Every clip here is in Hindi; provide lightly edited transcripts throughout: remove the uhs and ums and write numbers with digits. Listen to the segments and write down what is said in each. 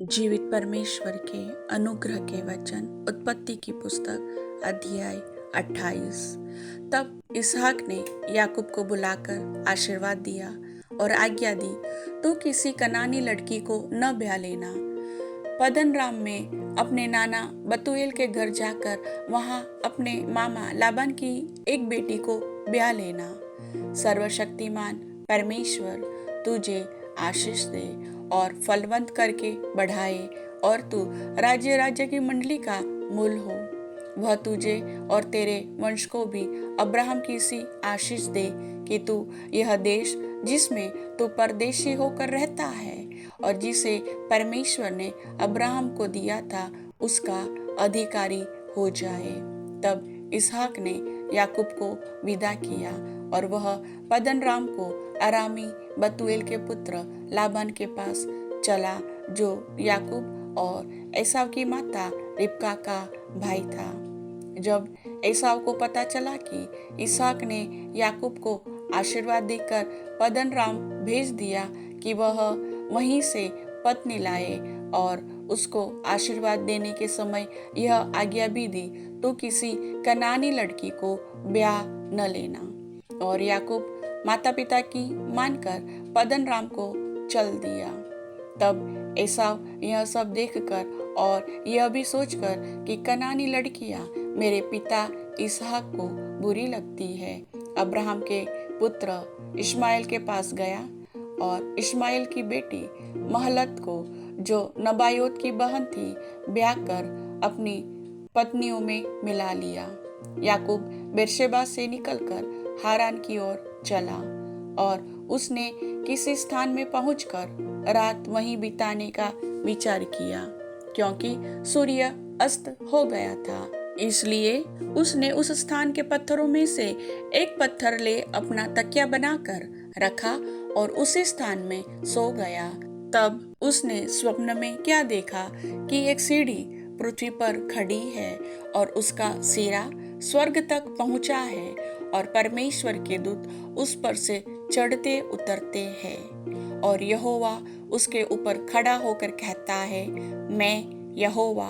जीवित परमेश्वर के अनुग्रह के वचन उत्पत्ति की पुस्तक अध्याय 28। तब इसहाक ने याकूब को बुलाकर आशीर्वाद दिया और आज्ञा दी, तू किसी कनानी लड़की को न ब्याह लेना। पद्दनराम में अपने नाना बतूएल के घर जाकर वहां अपने मामा लाबान की एक बेटी को ब्याह लेना। सर्वशक्तिमान परमेश्वर तुझे आशीष दे और फलवंत करके बढ़ाए, और तू राज्य राज्य की मंडली का मूल हो। वह तुझे और तेरे वंश को भी अब्राहम की सी आशीष दे कि तू यह देश जिसमें तू परदेशी होकर रहता है और जिसे परमेश्वर ने अब्राहम को दिया था उसका अधिकारी हो जाए। तब इसहाक ने याकूब को विदा किया और वह पद्दनराम को अरामी बतूएल के पुत्र लाबान के पास चला, जो याकूब और एसाव की माता रिबका का भाई था। जब एसाव को पता चला कि इसहाक ने याकूब को आशीर्वाद देकर पद्दनराम भेज दिया कि वह वहीं से पत्नी लाए, और उसको आशीर्वाद देने के समय यह आज्ञा भी दी, तो किसी कनानी लड़की को ब्याह न लेना। और याकूब माता पिता की मानकर पद्दनराम को चल दिया। तब एसाव यह सब देखकर और यह भी सोचकर कि कनानी लड़कियां मेरे पिता इसहाक को बुरी लगती है, अब्राहम के पुत्र इश्माएल के पास गया और इश्माएल की बेटी महलत को, जो नबायोत की बहन थी, ब्याह कर अपनी पत्नियों में मिला लिया। याकूब बेर्शेबा से निकलकर हारान की ओर चला और उसने किसी स्थान में पहुंचकर रात वहीं बिताने का विचार किया, क्योंकि सूर्य अस्त हो गया था। इसलिए उसने उस स्थान के पत्थरों में से एक पत्थर ले अपना तकिया बनाकर रखा और उसी स्थान में सो गया। तब उसने स्वप्न में क्या देखा कि एक सीढ़ी पृथ्वी पर खड़ी है और उसका सिरा स्वर्ग तक पहुंचा है और परमेश्वर के दूत उस पर से चढ़ते उतरते हैं। और यहोवा उसके ऊपर खड़ा होकर कहता है, मैं यहोवा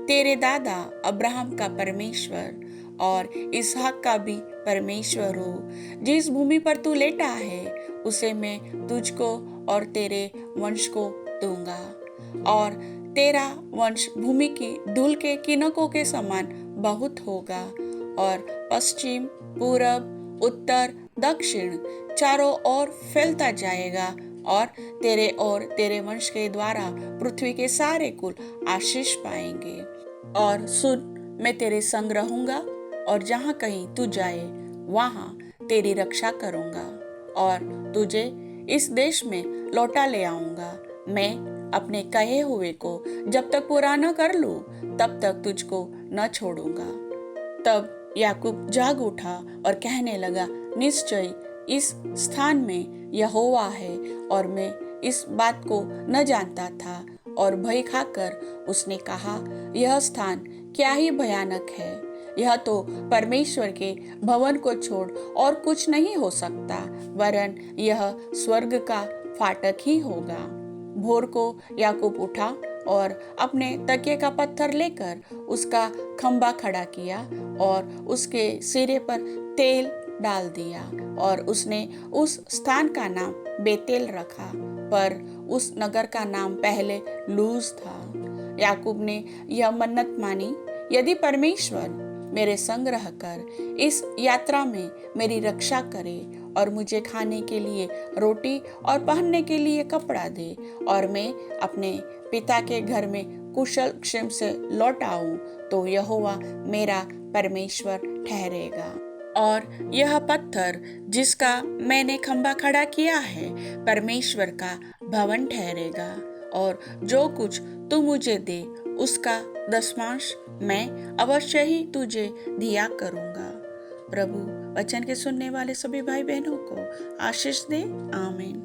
तेरे दादा अब्राहम का परमेश्वर और इसहाक का भी परमेश्वर हूँ। जिस भूमि पर तू लेटा है उसे मैं तुझको और तेरे वंश को दूंगा, और तेरा वंश भूमि की धूल के किनकों के समान बहुत होगा, और पश्चिम पूरब उत्तर दक्षिण चारों ओर फैलता जाएगा, और तेरे वंश के द्वारा पृथ्वी के सारे कुल आशीष पाएंगे। और सुन, मैं तेरे संग रहूंगा और जहाँ कहीं तू जाए वहां तेरी रक्षा करूंगा और तुझे इस देश में लौटा ले आऊंगा। मैं अपने कहे हुए को जब तक पूरा न कर लूं तब तक तुझको न छोड़ूंगा। तब याकूब जाग उठा और कहने लगा, निश्चय इस स्थान में यहोवा है और मैं इस बात को न जानता था। और भय खाकर उसने कहा, यह स्थान क्या ही भयानक है, यह तो परमेश्वर के भवन को छोड़ और कुछ नहीं हो सकता, वरन यह स्वर्ग का फाटक ही होगा। भोर को याकूब उठा और अपने तकिए का पत्थर लेकर उसका खंबा खड़ा किया और उसके सिरे पर तेल डाल दिया, और उसने उस स्थान का नाम बेतेल रखा, पर उस नगर का नाम पहले लूज था। याकूब ने यह मन्नत मानी, यदि परमेश्वर मेरे संग रहकर इस यात्रा में मेरी रक्षा करे और मुझे खाने के लिए रोटी और पहनने के लिए कपड़ा दे, और मैं अपने पिता के घर में कुशल क्षेम से लौट आऊं, तो यहोवा मेरा परमेश्वर ठहरेगा। और यह पत्थर जिसका मैंने खंबा खड़ा किया है परमेश्वर का भवन ठहरेगा, और जो कुछ तू मुझे दे उसका दशमांश मैं अवश्य ही तुझे दिया करूंगा। प्रभु वचन के सुनने वाले सभी भाई बहनों को आशीष दे। आमीन।